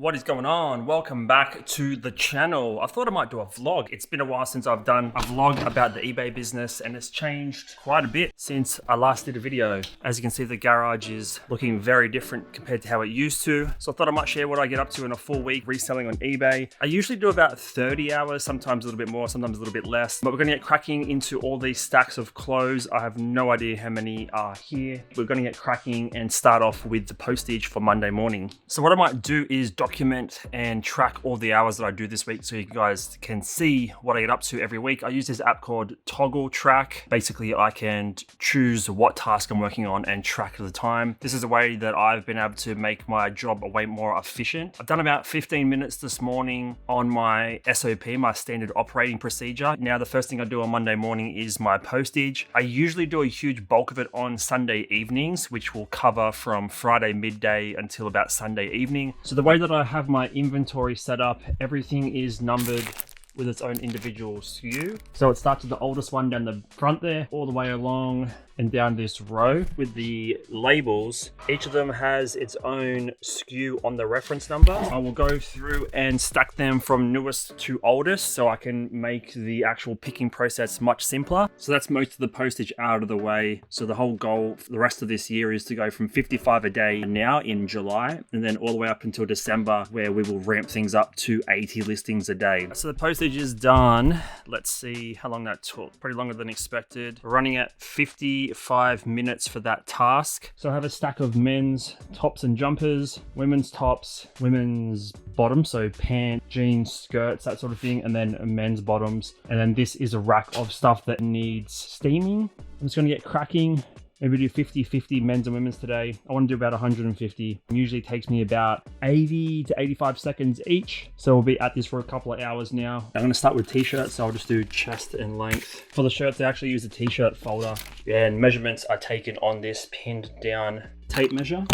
What is going on? Welcome back to the channel. I thought I might do a vlog. It's been a while since I've done a vlog about the eBay business, and it's changed quite a bit since I last did a video. As you can see, the garage is looking very different compared to how it used to. So I thought I might share what I get up to in a full week reselling on eBay. I usually do about 30 hours, sometimes a little bit more, sometimes a little bit less. But we're gonna get cracking into all these stacks of clothes. I have no idea how many are here. We're gonna get cracking and start off with the postage for Monday morning. So what I might do is document and track all the hours that I do this week so you guys can see what I get up to every week. I use this app called Toggle Track. Basically, I can choose what task I'm working on and track the time. This is a way that I've been able to make my job way more efficient. I've done about 15 minutes this morning on my SOP, my standard operating procedure. Now, the first thing I do on Monday morning is my postage. I usually do a huge bulk of it on Sunday evenings, which will cover from Friday midday until about Sunday evening. So the way that I have my inventory set up, everything is numbered with its own individual SKU. So it starts with the oldest one down the front there, all the way along and down this row with the labels. Each of them has its own SKU on the reference number. I will go through and stack them from newest to oldest so I can make the actual picking process much simpler. So that's most of the postage out of the way. So the whole goal for the rest of this year is to go from 55 a day now in July, and then all the way up until December, where we will ramp things up to 80 listings a day. So the postage is done. Let's see how long that took. Pretty longer than expected. We're running at 55 minutes for that task. So I have a stack of men's tops and jumpers, women's tops, women's bottoms, so pants, jeans, skirts, that sort of thing, and then men's bottoms. And then this is a rack of stuff that needs steaming. I'm just going to get cracking. Maybe do 50-50 men's and women's today. I want to do about 150. It usually takes me about 80 to 85 seconds each. So we'll be at this for a couple of hours now. I'm going to start with t-shirts, so I'll just do chest and length. For the shirts, I actually use a t-shirt folder. And measurements are taken on this pinned down tape measure.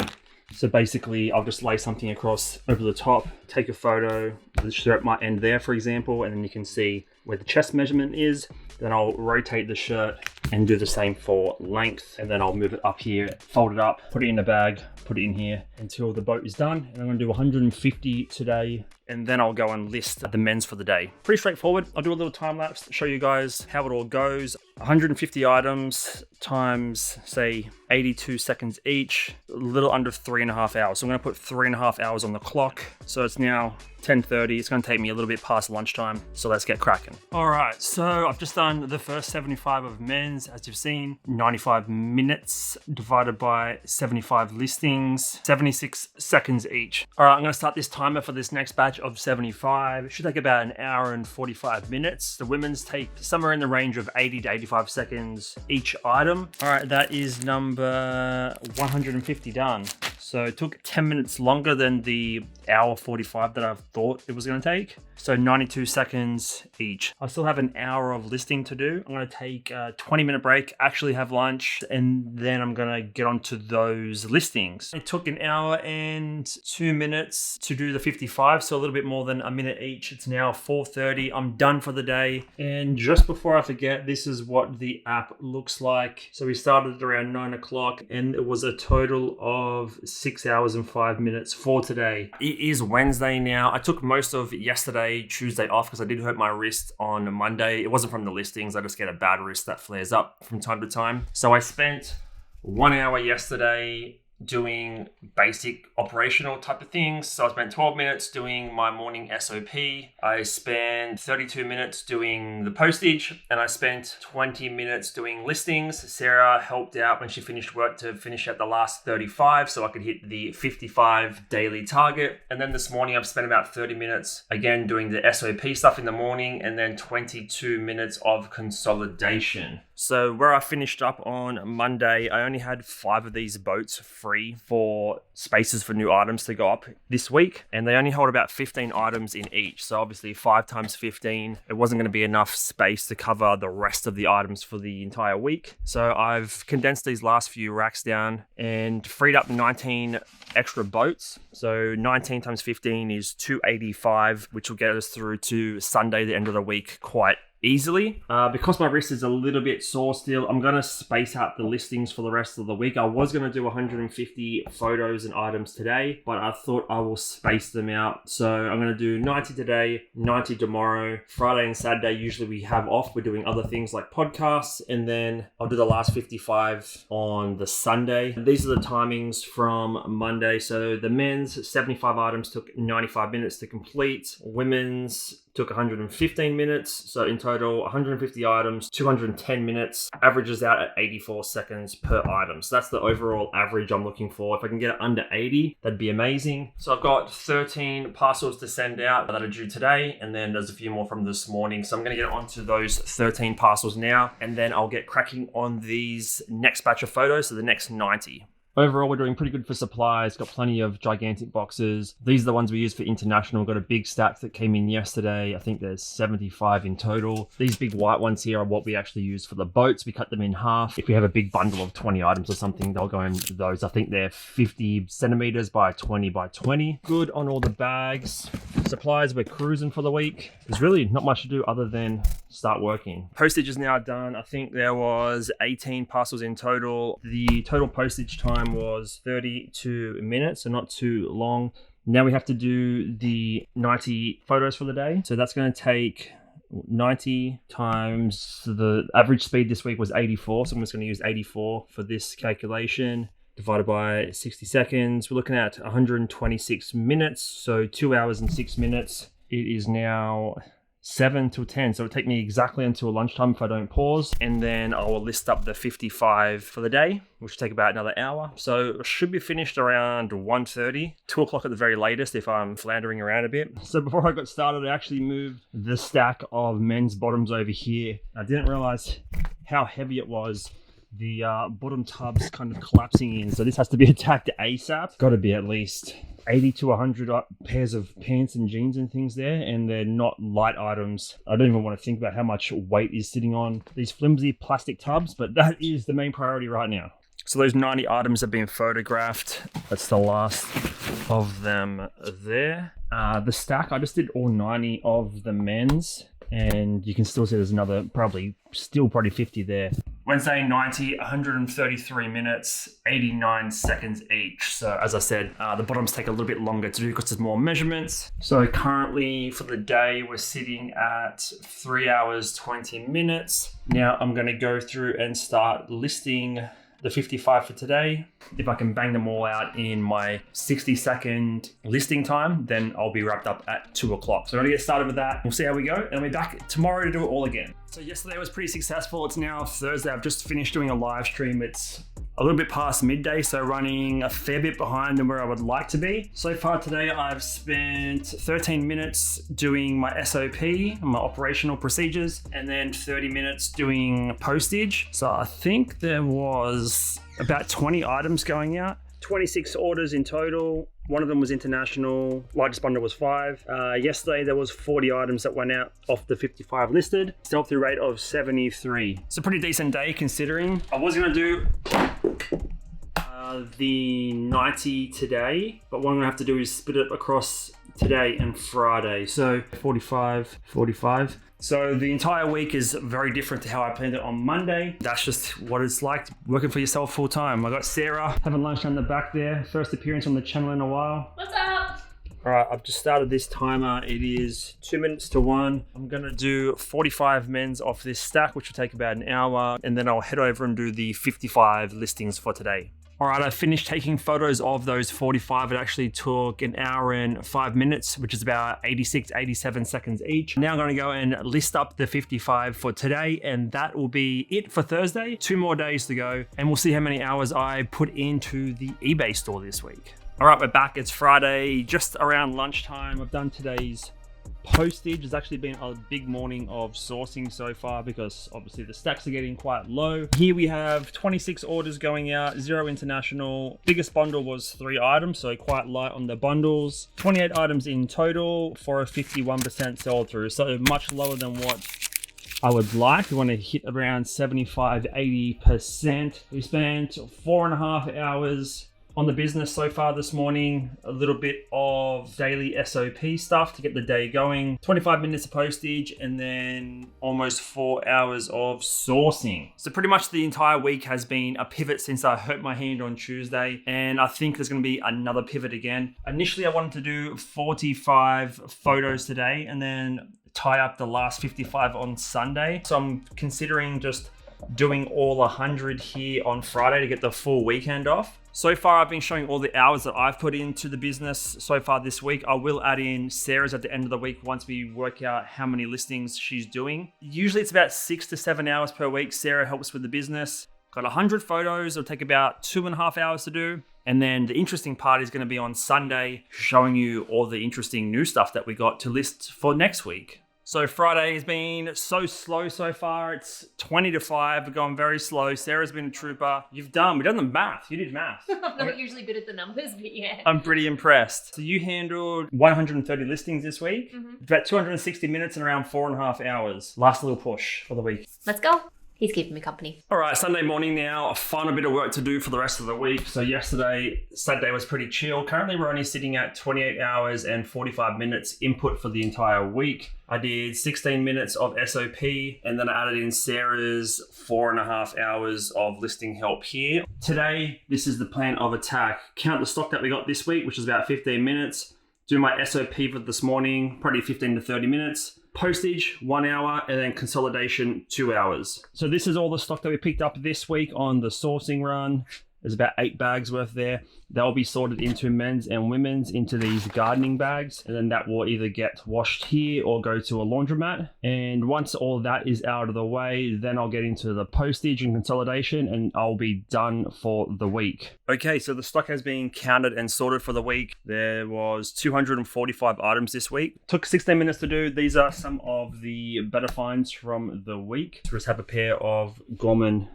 So basically, I'll just lay something across over the top, take a photo, the shirt might end there, for example, and then you can see where the chest measurement is. Then I'll rotate the shirt and do the same for length. And then I'll move it up here, fold it up, put it in a bag, put it in here until the boat is done. And I'm gonna do 150 today. And then I'll go and list the men's for the day. Pretty straightforward. I'll do a little time lapse to show you guys how it all goes. 150 items times, say, 82 seconds each, a little under 3.5 hours. So I'm gonna put 3.5 hours on the clock. So it's now 10:30. It's gonna take me a little bit past lunchtime. So let's get cracking. All right, so I've just done the first 75 of men's, as you've seen, 95 minutes divided by 75 listings, 76 seconds each. All right, I'm gonna start this timer for this next batch of 75. It should take about an hour and 45 minutes. The women's take somewhere in the range of 80 to 85 seconds each item. All right, that is number 150 done. So it took 10 minutes longer than the hour 45 that I thought it was gonna take. So 92 seconds each. I still have an hour of listing to do. I'm gonna take a 20-minute break, actually have lunch, and then I'm gonna get onto those listings. It took an hour and 2 minutes to do the 55, so a little bit more than a minute each. It's now 4:30. I'm done for the day. And just before I forget, this is what the app looks like. So we started at around 9 o'clock, and it was a total of 6 hours and 5 minutes for today. It is Wednesday now. I took most of yesterday, Tuesday off because I did hurt my wrist on Monday. It wasn't from the listings. I just get a bad wrist that flares up from time to time. So I spent 1 hour yesterday doing basic operational type of things. So I spent 12 minutes doing my morning SOP. I spent 32 minutes doing the postage, and I spent 20 minutes doing listings. Sarah helped out when she finished work to finish at the last 35 so I could hit the 55 daily target. And then this morning I've spent about 30 minutes again doing the SOP stuff in the morning, and then 22 minutes of consolidation. So where I finished up on Monday, I only had 5 of these boats free for spaces for new items to go up this week. And they only hold about 15 items in each. So obviously 5 times 15, it wasn't going to be enough space to cover the rest of the items for the entire week. So I've condensed these last few racks down and freed up 19 extra boats. So 19 times 15 is 285, which will get us through to Sunday, the end of the week, quite easily. Because my wrist is a little bit sore still, I'm going to space out the listings for the rest of the week. I was going to do 150 photos and items today, but I thought I will space them out. So I'm going to do 90 today, 90 tomorrow. Friday and Saturday, usually we have off. We're doing other things like podcasts, and then I'll do the last 55 on the Sunday. These are the timings from Monday. So the men's 75 items took 95 minutes to complete. Women's took 115 minutes. So in total, 150 items, 210 minutes, averages out at 84 seconds per item. So that's the overall average I'm looking for. If I can get it under 80, that'd be amazing. So I've got 13 parcels to send out that are due today, and then there's a few more from this morning. So I'm going to get onto those 13 parcels now, and then I'll get cracking on these next batch of photos, so the next 90. Overall, we're doing pretty good for supplies. Got plenty of gigantic boxes. These are the ones we use for international. We've got a big stack that came in yesterday. I think there's 75 in total. These big white ones here are what we actually use for the boats. We cut them in half. If we have a big bundle of 20 items or something, they'll go into those. I think they're 50 centimeters by 20 by 20. Good on all the bags. Supplies, we're cruising for the week. There's really not much to do other than start working. Postage is now done. I think there was 18 parcels in total. The total postage time was 32 minutes, so not too long. Now we have to do the 90 photos for the day. So that's going to take 90 times the average speed this week was 84. So I'm just going to use 84 for this calculation. Divided by 60 seconds. We're looking at 126 minutes. So 2 hours and 6 minutes. It is now 7 till 10. So it'll take me exactly until lunchtime if I don't pause. And then I will list up the 55 for the day, which will take about another hour. So it should be finished around 1:30, 2 o'clock at the very latest if I'm floundering around a bit. So before I got started, I actually moved the stack of men's bottoms over here. I didn't realize how heavy it was. The bottom tub's kind of collapsing in. So this has to be attacked ASAP. Got to be at least 80 to 100 pairs of pants and jeans and things there, and they're not light items. I don't even want to think about how much weight is sitting on these flimsy plastic tubs, but that is the main priority right now. So those 90 items have been photographed. That's the last of them there. The stack, I just did all 90 of the men's, and you can still see there's another probably 50 there. Wednesday 90, 133 minutes, 89 seconds each. So as I said, the bottoms take a little bit longer to do because there's more measurements. So currently for the day, we're sitting at 3 hours, 20 minutes. Now I'm going to go through and start listing the 55 for today. If I can bang them all out in my 60-second listing time, then I'll be wrapped up at 2 o'clock. So I'm gonna get started with that. We'll see how we go, and I'll be back tomorrow to do it all again. So yesterday was pretty successful. It's now Thursday. I've just finished doing a live stream. It's a little bit past midday, so running a fair bit behind than where I would like to be. So far today, I've spent 13 minutes doing my SOP, my operational procedures, and then 30 minutes doing postage. So I think there was about 20 items going out, 26 orders in total. One of them was international, largest bundle was 5. Yesterday there was 40 items that went out off the 55 listed, sell-through rate of 73. It's a pretty decent day considering. I was gonna do the 90 today, but what I'm gonna have to do is split it across today and Friday. So 45. So the entire week is very different to how I planned it on Monday. That's just what it's like working for yourself full time. I got Sarah having lunch down the back there. First appearance on the channel in a while. What's up? All right, I've just started this timer. It is 2 minutes to 1. I'm gonna do 45 men's off this stack, which will take about an hour. And then I'll head over and do the 55 listings for today. All right, I finished taking photos of those 45. It actually took an hour and 5 minutes, which is about 86, 87 seconds each. Now I'm gonna go and list up the 55 for today, and that will be it for Thursday. 2 more days to go, and we'll see how many hours I put into the eBay store this week. All right, we're back. It's Friday, just around lunchtime. I've done today's postage. It's actually been a big morning of sourcing so far because obviously the stacks are getting quite low. Here we have 26 orders going out, 0 international. Biggest bundle was 3 items, so quite light on the bundles. 28 items in total for a 51% sell through, so much lower than what I would like. We want to hit around 75, 80%. We spent 4.5 hours on the business so far this morning. A little bit of daily SOP stuff to get the day going. 25 minutes of postage and then almost 4 hours of sourcing. So pretty much the entire week has been a pivot since I hurt my hand on Tuesday. And I think there's going to be another pivot again. Initially, I wanted to do 45 photos today and then tie up the last 55 on Sunday. So I'm considering just doing all 100 here on Friday to get the full weekend off. So far, I've been showing all the hours that I've put into the business so far this week. I will add in Sarah's at the end of the week once we work out how many listings she's doing. Usually it's about 6 to 7 hours per week. Sarah helps with the business. Got 100 photos. It'll take about 2.5 hours to do. And then the interesting part is going to be on Sunday, showing you all the interesting new stuff that we got to list for next week. So Friday has been so slow so far. It's 20 to 5. We're going very slow. Sarah's been a trooper. We've done the math. You did math. I'm not usually good at the numbers, but yeah. I'm pretty impressed. So you handled 130 listings this week. About 260 minutes and around 4.5 hours. Last little push for the week. Let's go. He's keeping me company. All right, Sunday morning now. A final bit of work to do for the rest of the week. So Saturday was pretty chill. Currently, we're only sitting at 28 hours and 45 minutes input for the entire week. I did 16 minutes of SOP and then I added in Sarah's 4.5 hours of listing help here. Today, this is the plan of attack. Count the stock that we got this week, which is about 15 minutes. Do my SOP for this morning, probably 15 to 30 minutes. Postage, 1 hour, and then consolidation, 2 hours. So this is all the stock that we picked up this week on the sourcing run. There's about 8 bags worth there. They'll be sorted into men's and women's into these gardening bags. And then that will either get washed here or go to a laundromat. And once all that is out of the way, then I'll get into the postage and consolidation and I'll be done for the week. Okay, so the stock has been counted and sorted for the week. There was 245 items this week. Took 16 minutes to do. These are some of the better finds from the week. So just have a pair of Gorman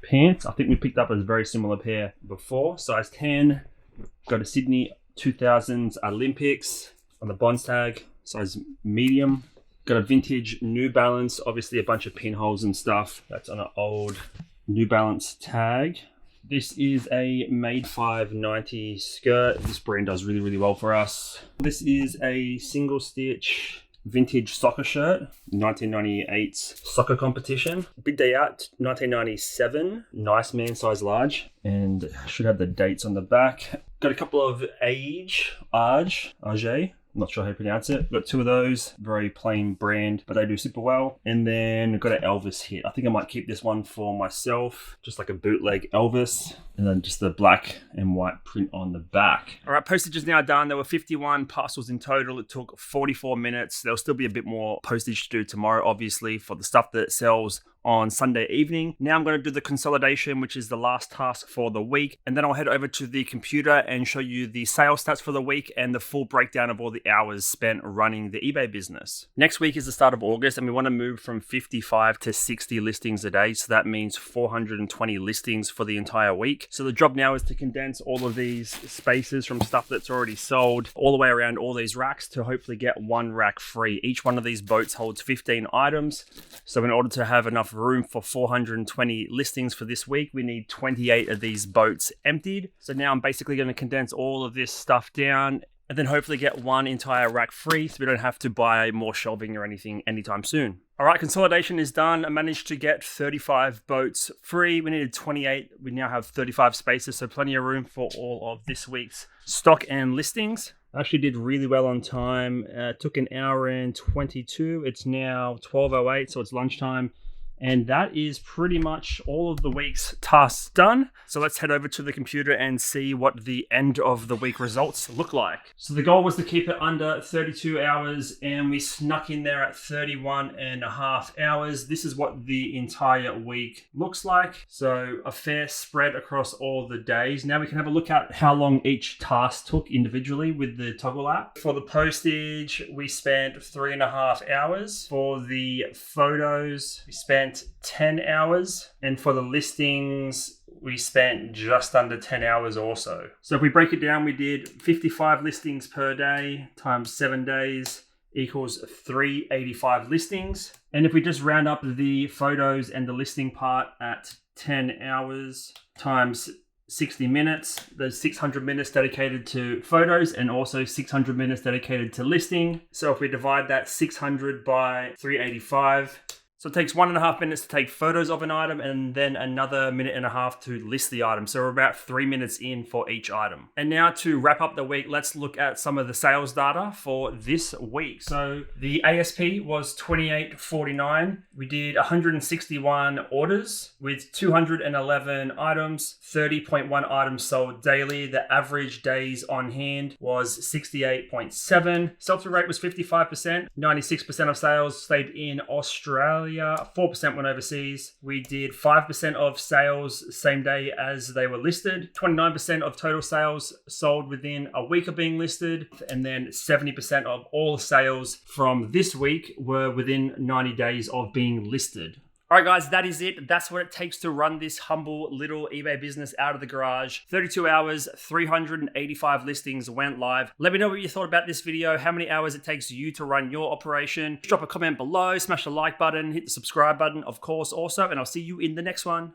pants. I think we picked up a very similar pair before. Size 10. Got a Sydney 2000s Olympics on the bonds tag. Size medium. Got a vintage New Balance. Obviously a bunch of pinholes and stuff. That's on an old New Balance tag. This is a Made 590 skirt. This brand does really, really well for us. This is a single stitch vintage soccer shirt, 1998 soccer competition. Big Day Out, 1997, nice man size large, and should have the dates on the back. Got a couple of Age, not sure how you pronounce it. Got 2 of those, very plain brand, but they do super well. And then got an Elvis hit. I think I might keep this one for myself, just like a bootleg Elvis. And then just the black and white print on the back. All right, postage is now done. There were 51 parcels in total. It took 44 minutes. There'll still be a bit more postage to do tomorrow, obviously, for the stuff that sells on Sunday evening. Now I'm going to do the consolidation, which is the last task for the week. And then I'll head over to the computer and show you the sales stats for the week and the full breakdown of all the hours spent running the eBay business. Next week is the start of August and we want to move from 55 to 60 listings a day. So that means 420 listings for the entire week. So the job now is to condense all of these spaces from stuff that's already sold all the way around all these racks to hopefully get one rack free. Each one of these boats holds 15 items. So in order to have enough room for 420 listings for this week, we need 28 of these boats emptied. So now I'm basically going to condense all of this stuff down and then hopefully get one entire rack free so we don't have to buy more shelving or anything anytime soon. All right, consolidation is done. I managed to get 35 boats free. We needed 28. We now have 35 spaces, so plenty of room for all of this week's stock and listings. I actually did really well on time. Took an hour and 22. It's now 12:08, so it's lunchtime. And that is pretty much all of the week's tasks done. So let's head over to the computer and see what the end of the week results look like. So the goal was to keep it under 32 hours and we snuck in there at 31.5 hours. This is what the entire week looks like. So a fair spread across all the days. Now we can have a look at how long each task took individually with the toggle app. For the postage, we spent 3.5 hours. For the photos, we spent 10 hours, and for the listings we spent just under 10 hours also. So if we break it down, we did 55 listings per day times 7 days equals 385 listings. And if we just round up the photos and the listing part at 10 hours times 60 minutes. There's 600 minutes dedicated to photos and also 600 minutes dedicated to listing. So if we divide that 600 by 385, so it takes 1.5 minutes to take photos of an item and then another 1.5 minutes to list the item. So we're about 3 minutes in for each item. And now to wrap up the week, let's look at some of the sales data for this week. So the ASP was $28.49. We did 161 orders with 211 items, 30.1 items sold daily. The average days on hand was 68.7. Sell-through rate was 55%. 96% of sales stayed in Australia. 4% went overseas. We did 5% of sales same day as they were listed. 29% of total sales sold within a week of being listed. And then 70% of all sales from this week were within 90 days of being listed. All right, guys, that is it. That's what it takes to run this humble little eBay business out of the garage. 32 hours, 385 listings went live. Let me know what you thought about this video, how many hours it takes you to run your operation. Drop a comment below, smash the like button, hit the subscribe button, of course, also, and I'll see you in the next one.